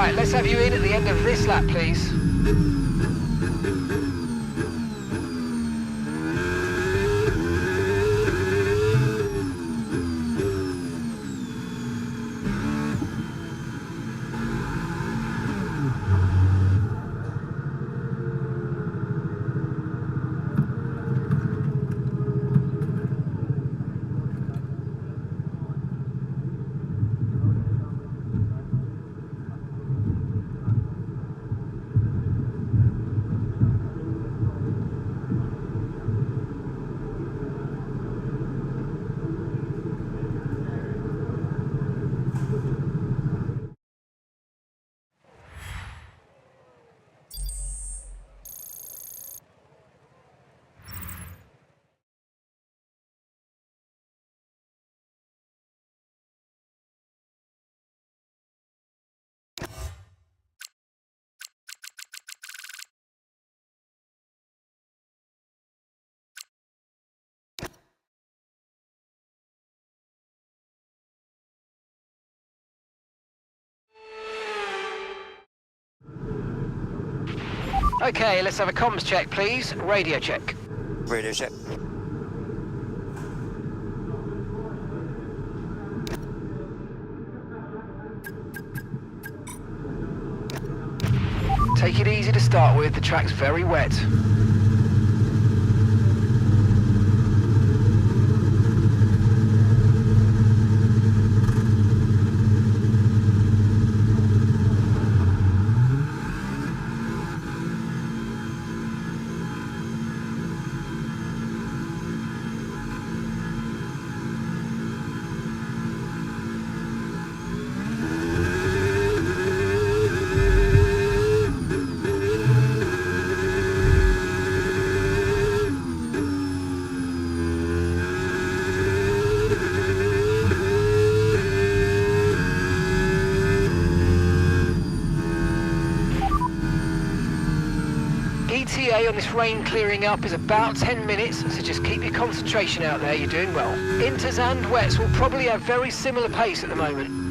Right, let's have you in at the end of this lap, please. Okay, let's have a comms check, please. Radio check. Radio check. Take it easy to start with, the track's very wet. ETA on this rain clearing up is about 10 minutes, so just keep your concentration out there, you're doing well. Inters and wets will probably have very similar pace at the moment.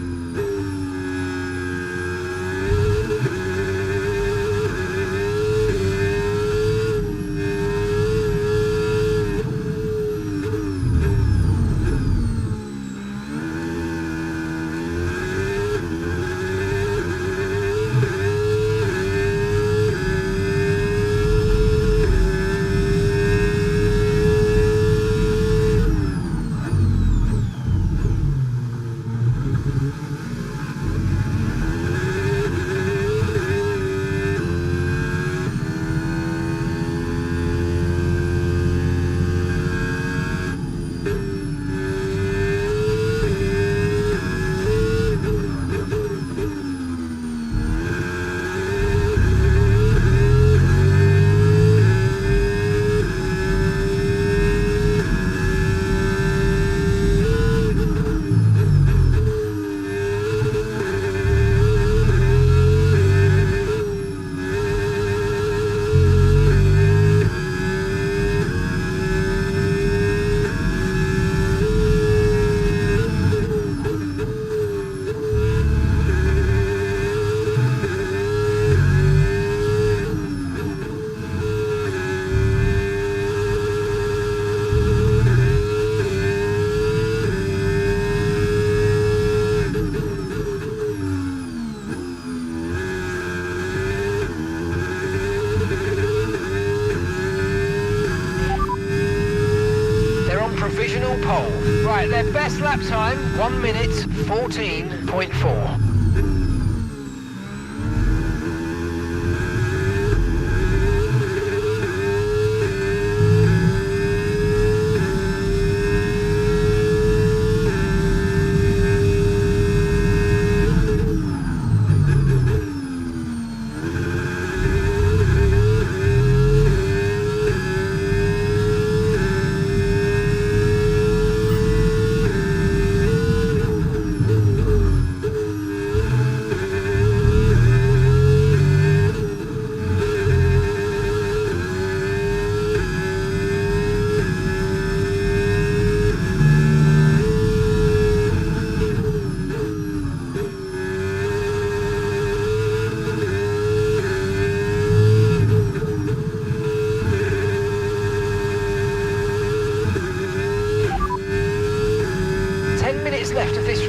Provisional pole. Right, their best lap time, 1 minute 14.4.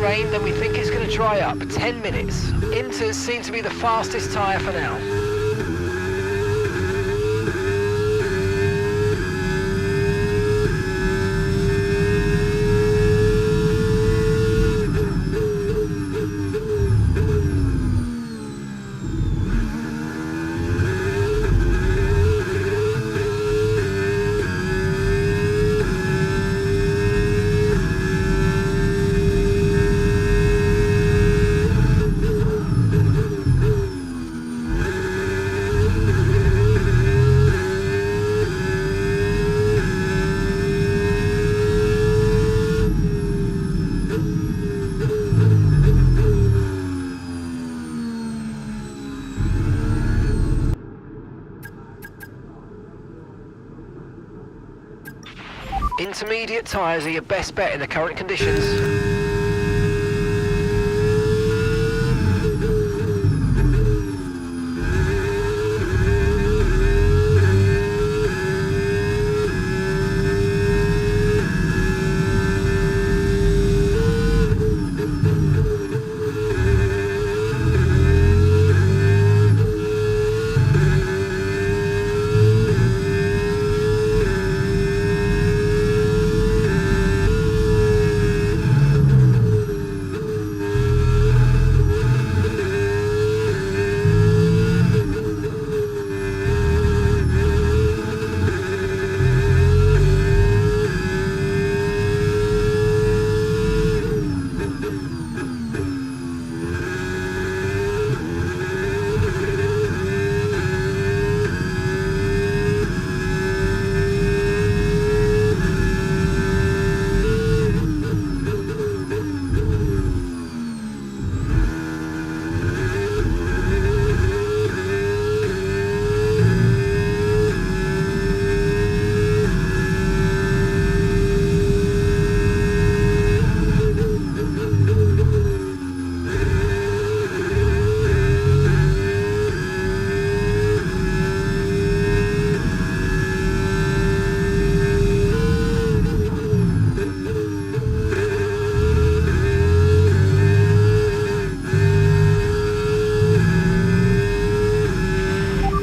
rain, then we think it's going to dry up. 10 minutes. Inters seem to be the fastest tyre for now. Intermediate tyres are your best bet in the current conditions.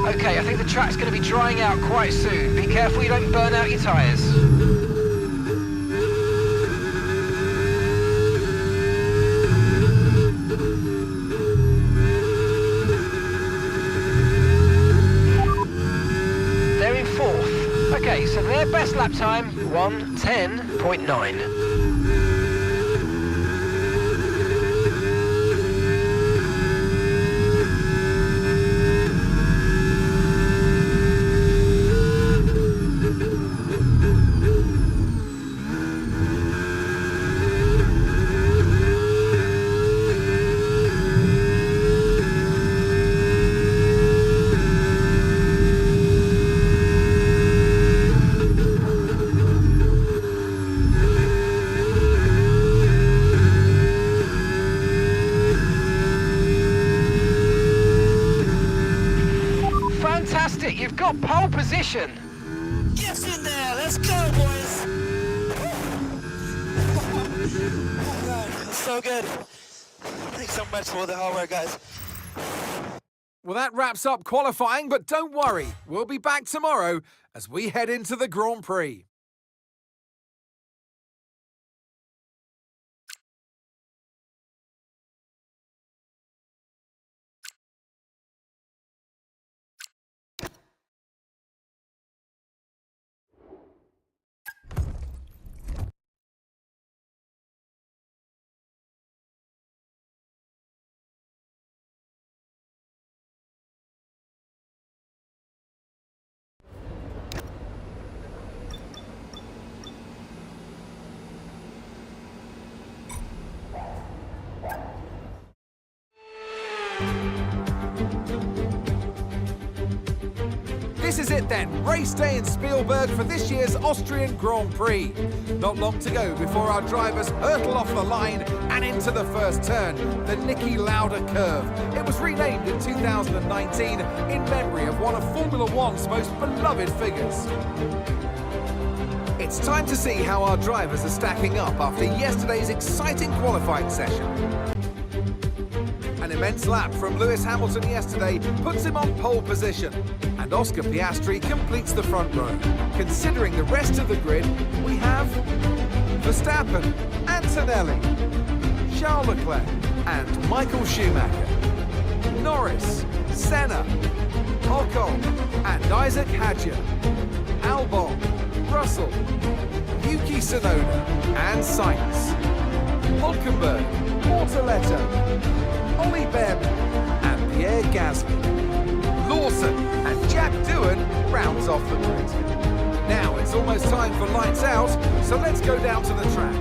Okay, I think the track's going to be drying out quite soon. Be careful you don't burn out your tyres. They're in fourth. Okay, so their best lap time, 1:10.9. Fantastic, you've got pole position. Get in there, let's go, boys. Oh God, it's so good. Thanks so much for the hard work, guys. Well, that wraps up qualifying, but don't worry, we'll be back tomorrow as we head into the Grand Prix. This is it then, race day in Spielberg for this year's Austrian Grand Prix. Not long to go before our drivers hurtle off the line and into the first turn, the Niki Lauda curve. It was renamed in 2019 in memory of one of Formula One's most beloved figures. It's time to see how our drivers are stacking up after yesterday's exciting qualifying session. An immense lap from Lewis Hamilton yesterday puts him on pole position, and Oscar Piastri completes the front row. Considering the rest of the grid, we have Verstappen, Antonelli, Charles Leclerc and Michael Schumacher, Norris, Senna, Ocon and Isaac Hadjar, Albon, Russell, Yuki Tsunoda and Sainz, Hulkenberg, Mortaletta, Ollie Bearman and Pierre Gasly. Lawson and Jack Doohan rounds off the grid. Now it's almost time for lights out, so let's go down to the track.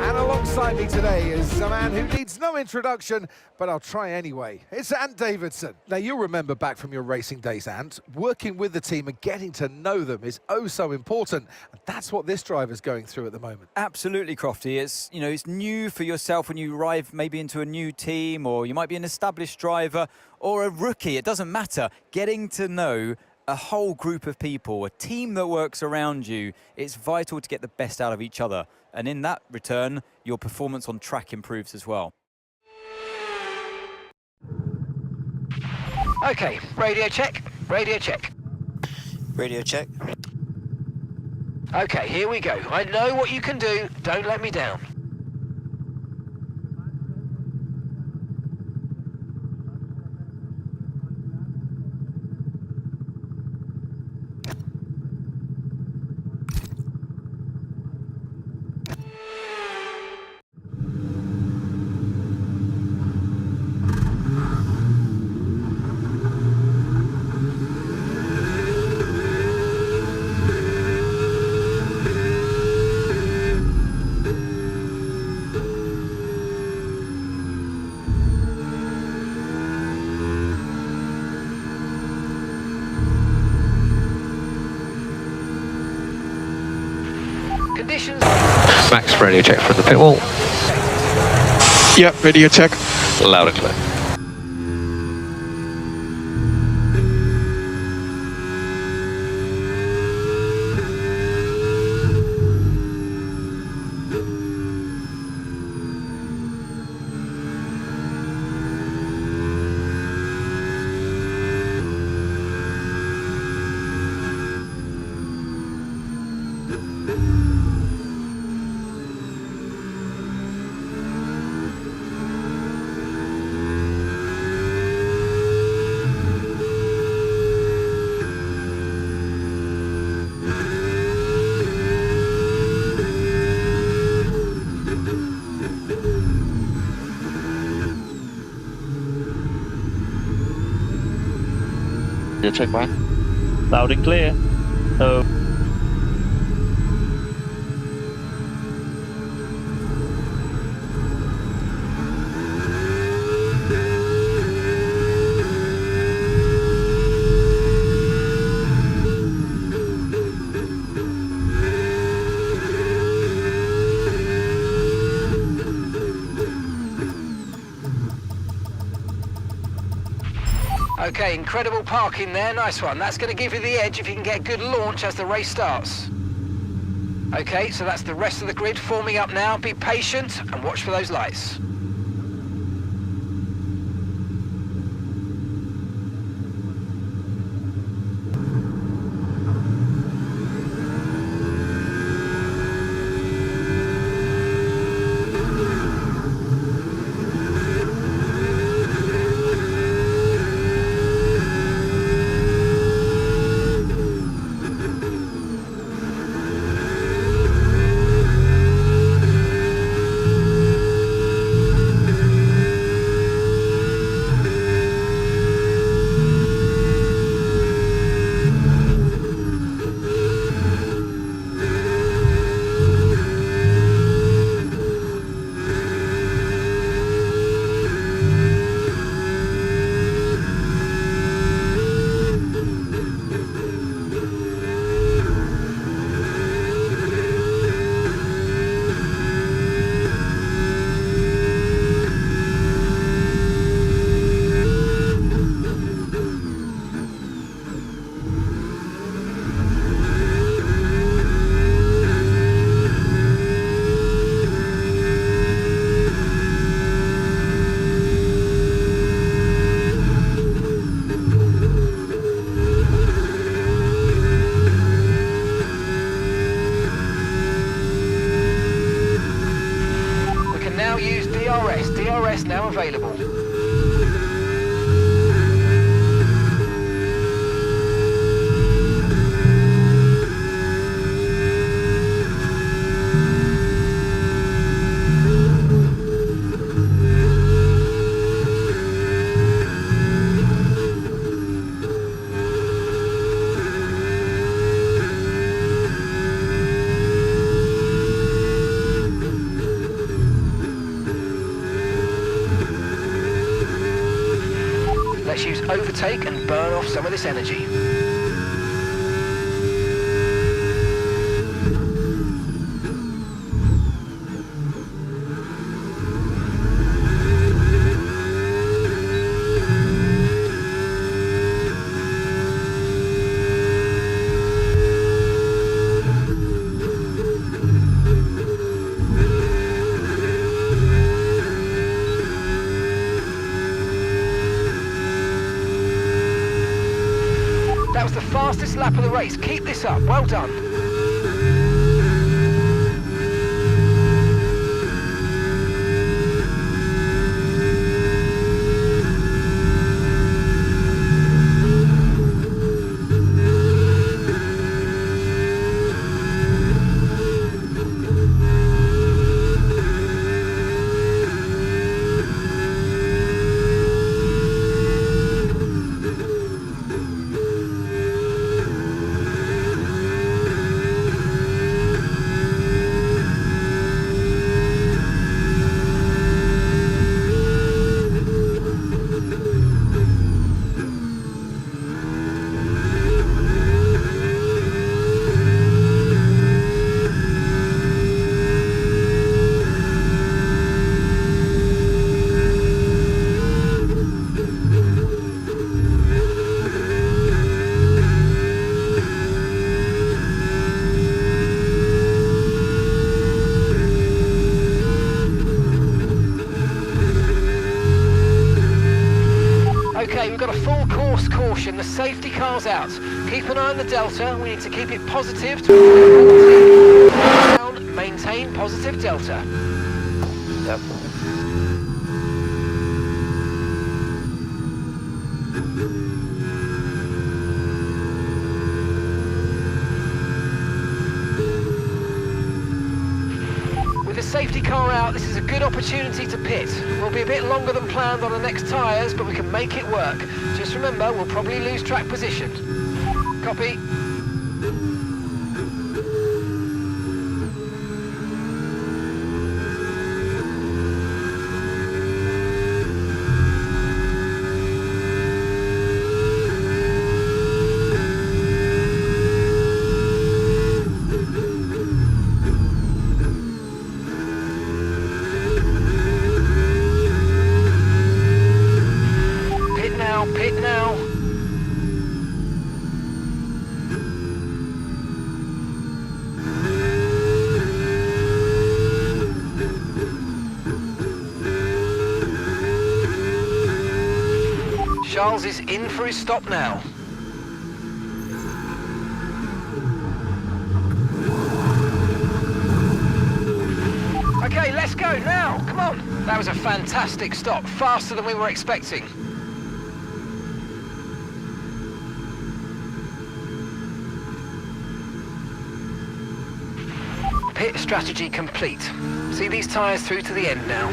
And alongside me today is a man who needs no introduction, but I'll try anyway. It's Ant Davidson. Now, you'll remember back from your racing days, Ant, working with the team and getting to know them is oh so important. And that's what this driver's going through at the moment. Absolutely, Crofty. It's, you know, it's new for yourself when you arrive maybe into a new team, or you might be an established driver or a rookie. It doesn't matter. Getting to know a whole group of people, a team that works around you, it's vital to get the best out of each other. And in that return, your performance on track improves as well. Okay, radio check, radio check. Radio check. Okay, here we go. I know what you can do. Don't let me down. Conditions. Max, radio check from the pit wall. Yep, radio check. Loud and clear. Check back. Loud and clear. Oh. Okay, incredible parking there, nice one. That's going to give you the edge if you can get a good launch as the race starts. Okay, so that's the rest of the grid forming up now. Be patient and watch for those lights. DRS now available. Let's use overtake and burn off some of this energy. That was the fastest lap of the race. Keep this up. Well done. Okay, we've got a full course caution. The safety car's out. Keep an eye on the delta. We need to keep it positive to avoid penalty. Down, maintain positive delta. Yep. With the safety car out, this is a good opportunity to pit. We'll be a bit longer than planned on the next tyres, but we can make it work. Just remember, we'll probably lose track position. Copy. Pit now. Charles is in for his stop now. Okay, let's go now. Come on. That was a fantastic stop, faster than we were expecting. Pit strategy complete. See these tyres through to the end now.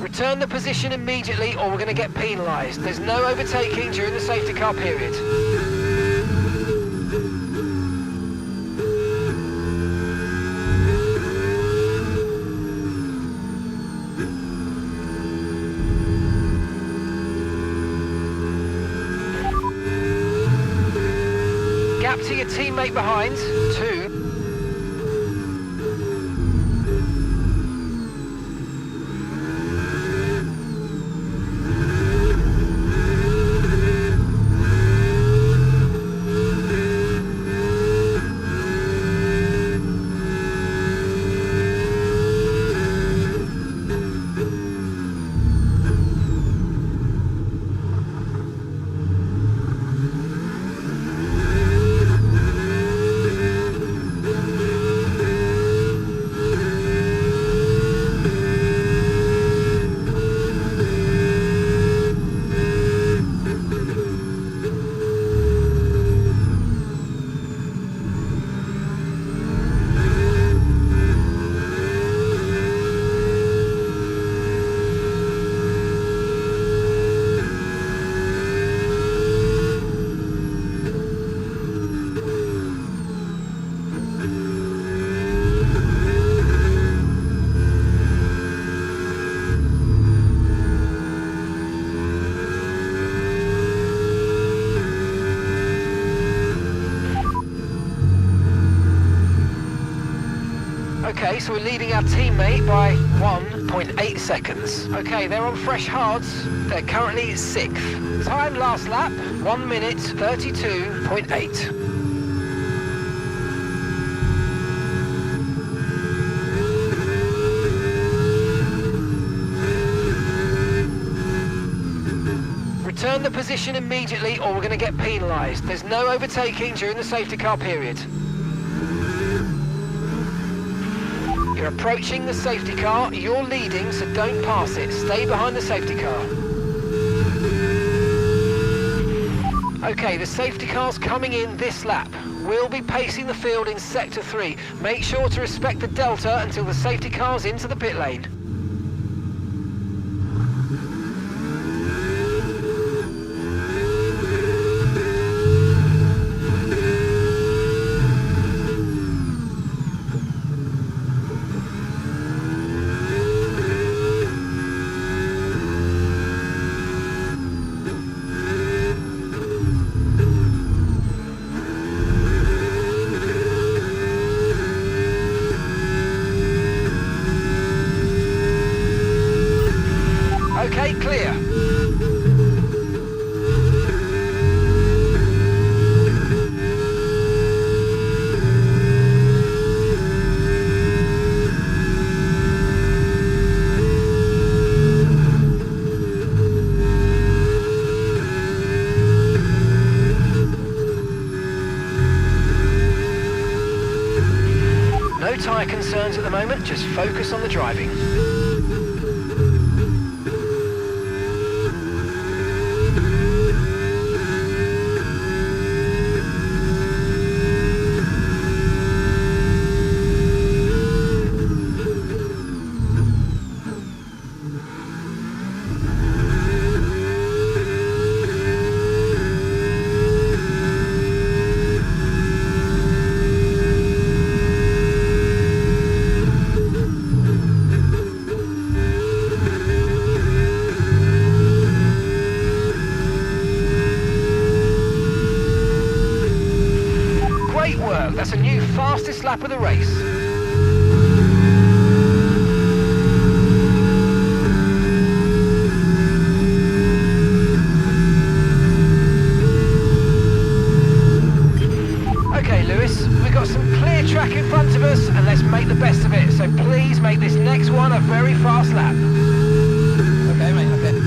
Return the position immediately or we're going to get penalised. There's no overtaking during the safety car period. Gap to your teammate behind, 2. Okay, so we're leading our teammate by 1.8 seconds. Okay, they're on fresh hards. They're currently 6th. Time last lap, 1 minute 32.8. Return the position immediately or we're going to get penalised. There's no overtaking during the safety car period. You're approaching the safety car, you're leading, so don't pass it. Stay behind the safety car. Okay, the safety car's coming in this lap. We'll be pacing the field in sector 3. Make sure to respect the delta until the safety car's into the pit lane. Okay, clear. No tyre concerns at the moment, just focus on the driving. Great work, that's a new fastest lap of the race. Okay Lewis, we've got some clear track in front of us and let's make the best of it. So please make this next one a very fast lap. Okay, mate, okay.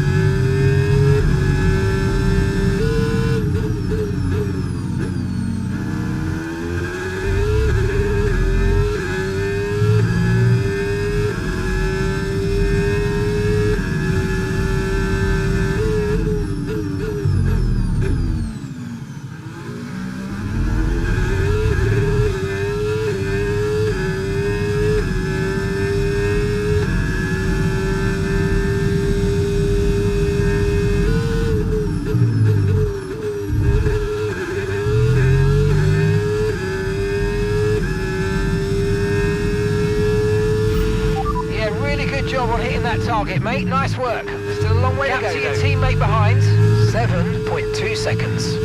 Job on hitting that target, mate. Nice work. Still a long way to go. Your teammate behind. 7.2 seconds.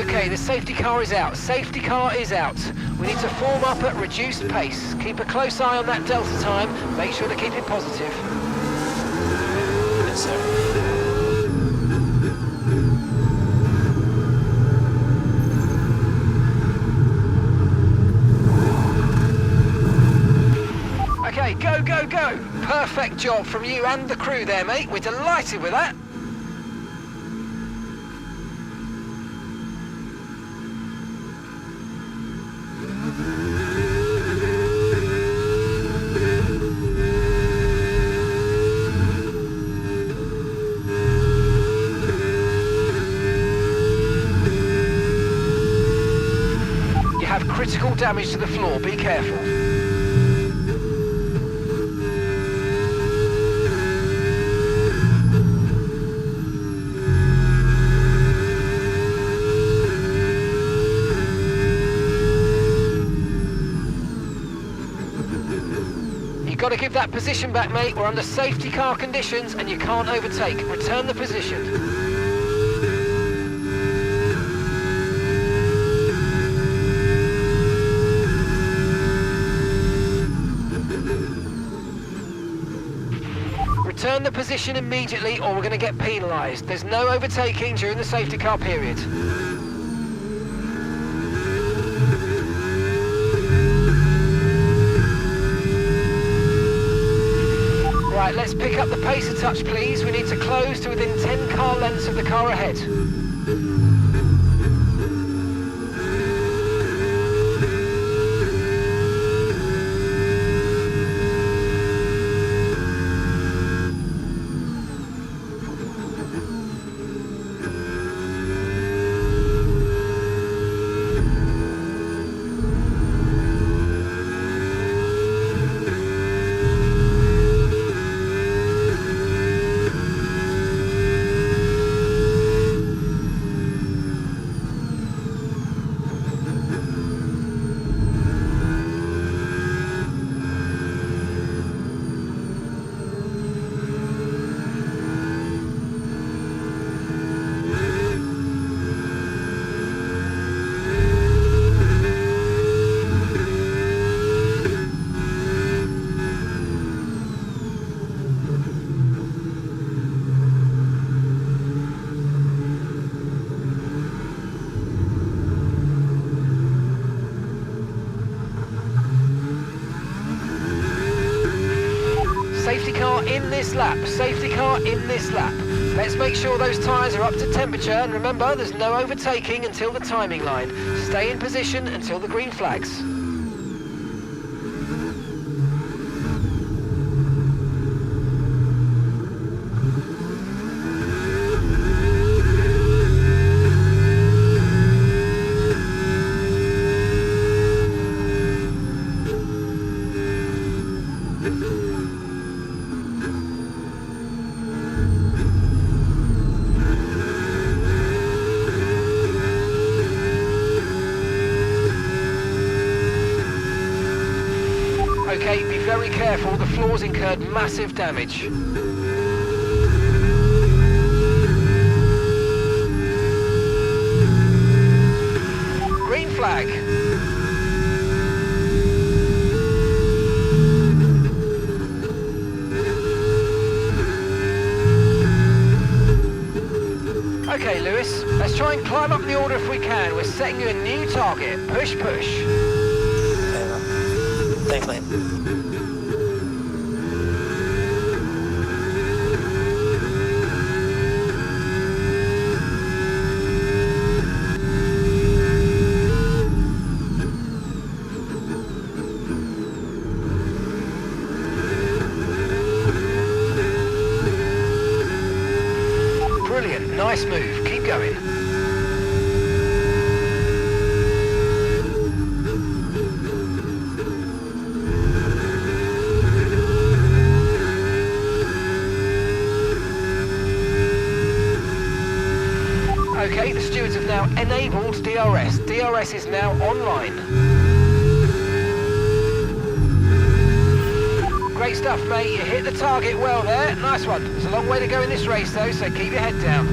Okay, the safety car is out. Safety car is out. We need to form up at reduced pace. Keep a close eye on that delta time. Make sure to keep it positive. Yes, sir. Okay, go, go, go. Perfect job from you and the crew there, mate. We're delighted with that. You have critical damage to the floor. Be careful. Got to give that position back, mate. We're under safety car conditions and you can't overtake. Return the position. Return the position immediately or we're going to get penalised. There's no overtaking during the safety car period. Right, let's pick up the pace a touch, please. We need to close to within 10 car lengths of the car ahead. Safety car in this lap, safety car in this lap. Let's make sure those tyres are up to temperature and remember there's no overtaking until the timing line. Stay in position until the green flags. Okay, be very careful, the floor's incurred massive damage. Green flag. Okay, Lewis, let's try and climb up the order if we can. We're setting you a new target. Push, push. Thanks, mate. Brilliant, nice move. Keep going. Okay, the stewards have now enabled DRS. DRS is now online. Great stuff, mate. You hit the target well there. Nice one. There's a long way to go in this race, though, so keep your head down.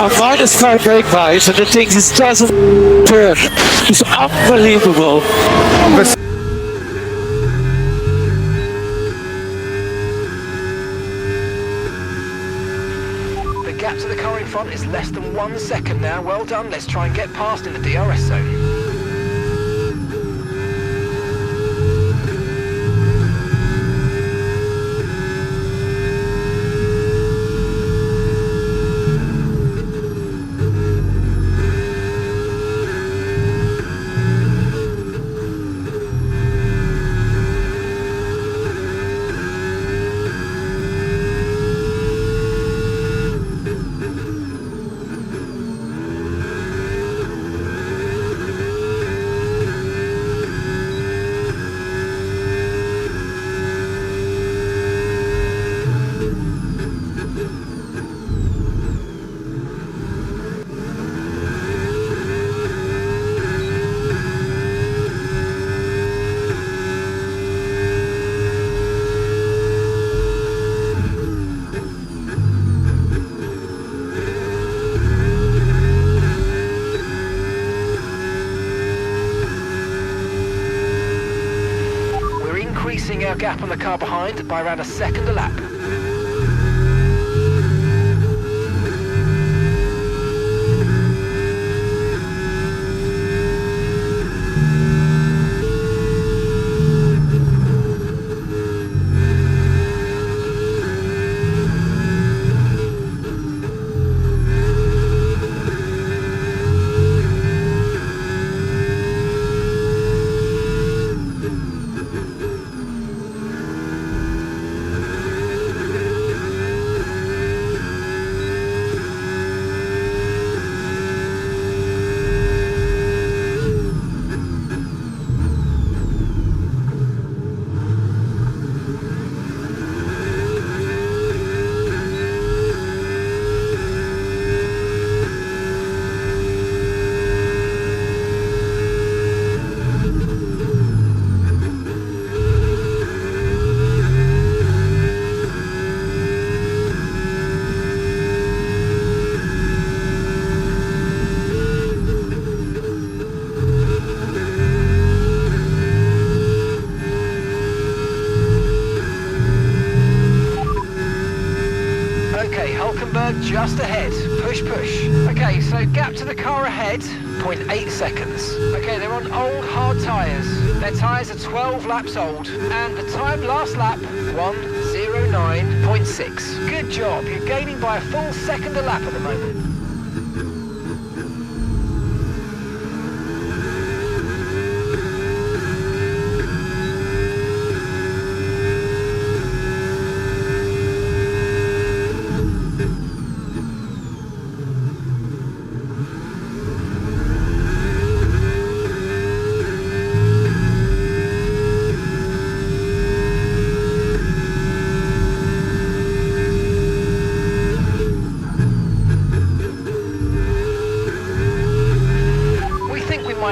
-5 brake bites and the thing just doesn't turn. It's unbelievable. The gap to the car in front is less than 1 second now. Well done. Let's try and get past in the DRS zone. Increasing our gap on the car behind by around a second a lap. Just ahead. Push, push. Okay, so gap to the car ahead, 0.8 seconds. Okay, they're on old hard tyres. Their tyres are 12 laps old, and the time last lap, 1:09.6. Good job, you're gaining by a full second a lap at the moment.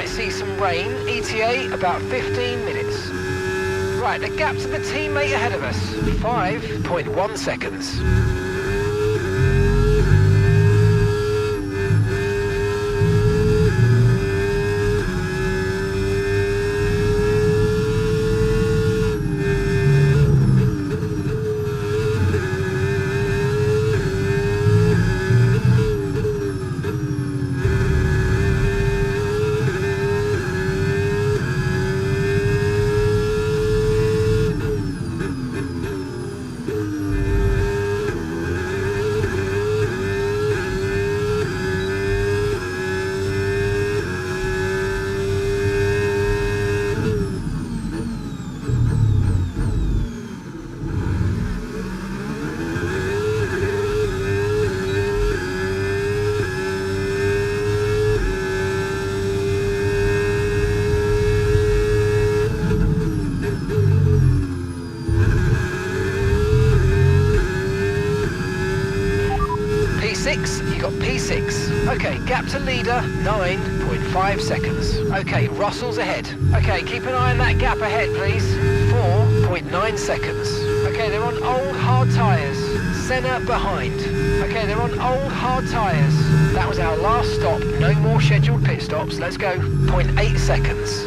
See some rain, ETA about 15 minutes. Right, the gap to the teammate ahead of us, 5.1 seconds. You got P6. Okay, gap to leader, 9.5 seconds. Okay, Russell's ahead. Okay, keep an eye on that gap ahead, please. 4.9 seconds. Okay, they're on old hard tyres. Senna behind. Okay, they're on old hard tyres. That was our last stop. No more scheduled pit stops. Let's go. 0.8 seconds.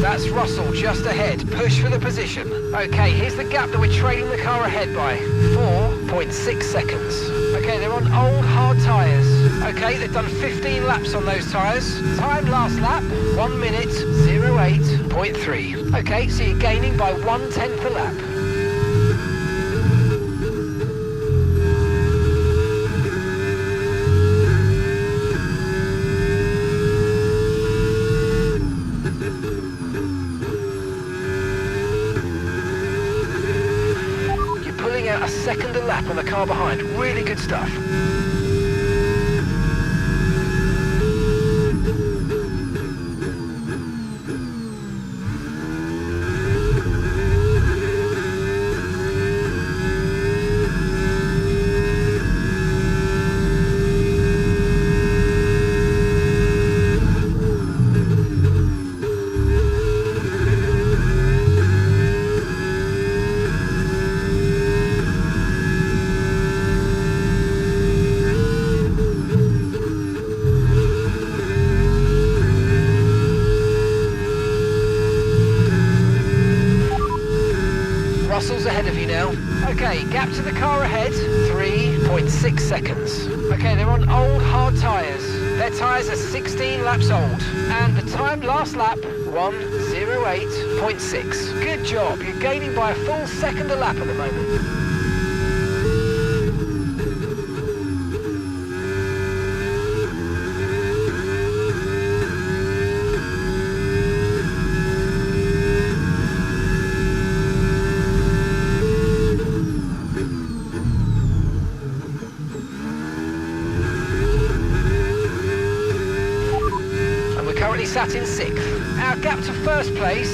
That's Russell just ahead. Push for the position. Okay, here's the gap that we're trailing the car ahead by. 4.6 seconds. Okay, they're on old hard tyres. Okay, they've done 15 laps on those tyres. Time last lap, 1 minute, 08.3. Okay, so you're gaining by 1/10 a lap. A second a lap on the car behind. Really good stuff. Russell's ahead of you now. Okay, gap to the car ahead, 3.6 seconds. Okay, they're on old hard tyres. Their tyres are 16 laps old. And the time last lap, 1:08.6. Good job, you're gaining by a full second a lap at the moment. Currently sat in 6th. Our gap to first place,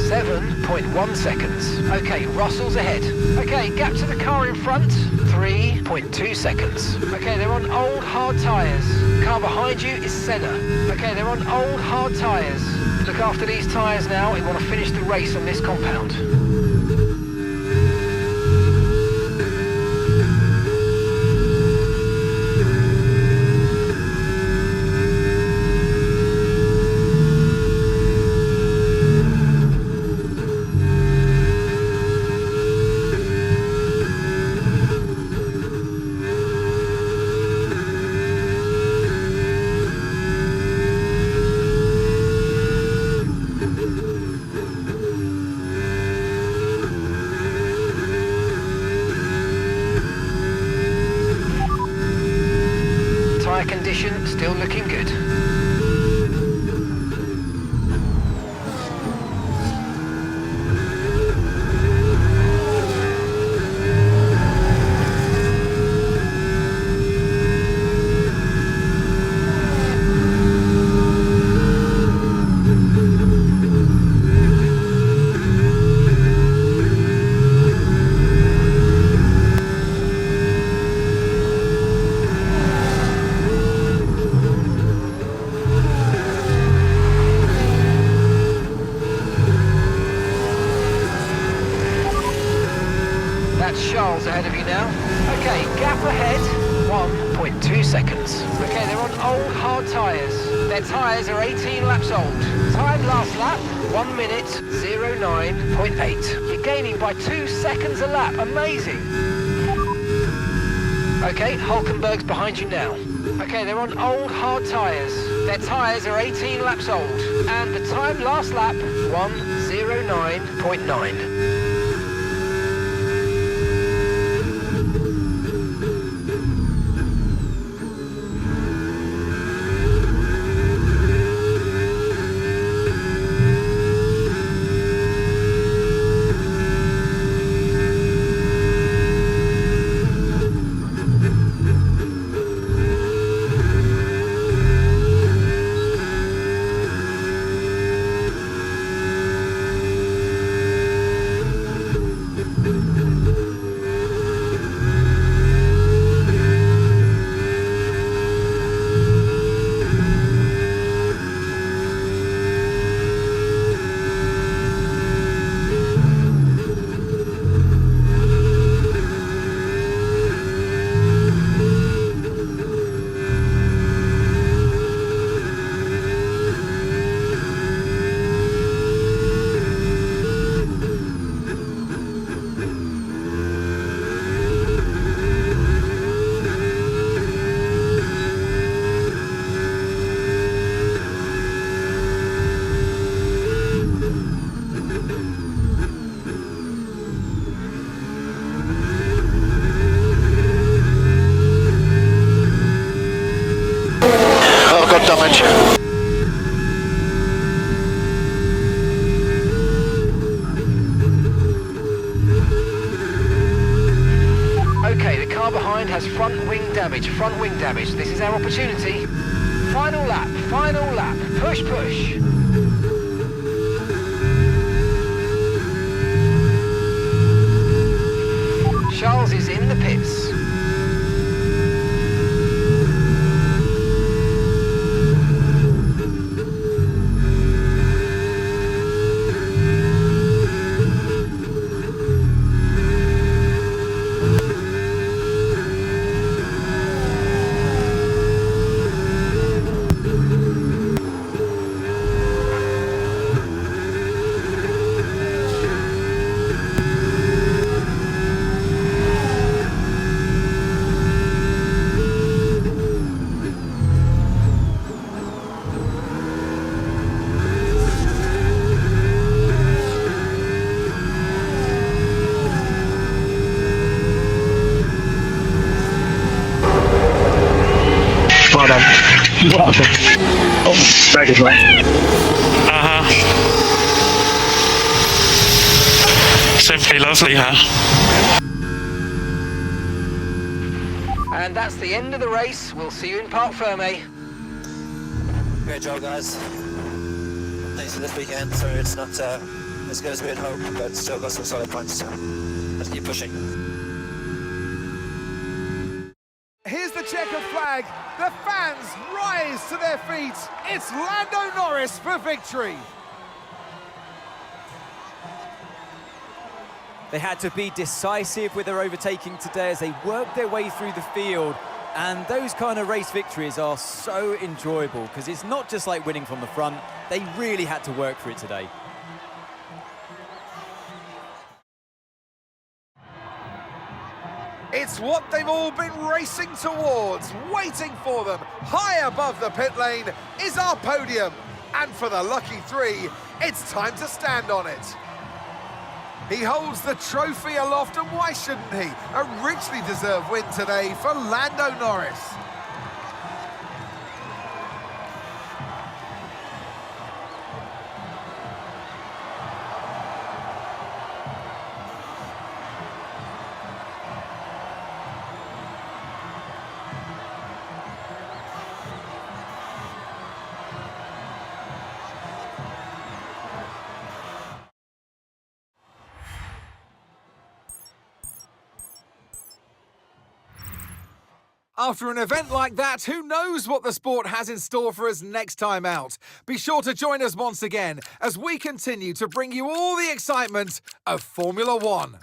7.1 seconds. Okay, Russell's ahead. Okay, gap to the car in front, 3.2 seconds. Okay, they're on old hard tyres. Car behind you is Senna. Okay, they're on old hard tyres. Look after these tyres now. We want to finish the race on this compound. Tyre condition still looking good. Charles ahead of you now. Okay, gap ahead, 1.2 seconds. Okay, they're on old hard tyres. Their tyres are 18 laps old. Time last lap, 1 minute, 09.8. You're gaining by 2 seconds a lap. Amazing. Okay, Hulkenberg's behind you now. Okay, they're on old hard tyres. Their tyres are 18 laps old. And the time last lap, 1:09.9. has front wing damage, front wing damage. This is our opportunity. Final lap, push, push. Charles is in the pits. Simply lovely, huh? And that's the end of the race. We'll see you in Parc Fermé. Great job, guys. Thanks for this weekend. Sorry it's not as good as we had hoped, but still got some solid points, so let's keep pushing. Here's the checkered flag. The fans rise to their feet. It's Lando Norris for victory. They had to be decisive with their overtaking today as they worked their way through the field. And those kind of race victories are so enjoyable because it's not just like winning from the front. They really had to work for it today. It's what they've all been racing towards, waiting for them. High above the pit lane is our podium. And for the lucky three, it's time to stand on it. He holds the trophy aloft, and why shouldn't he? A richly deserved win today for Lando Norris. After an event like that, who knows what the sport has in store for us next time out? Be sure to join us once again as we continue to bring you all the excitement of Formula One.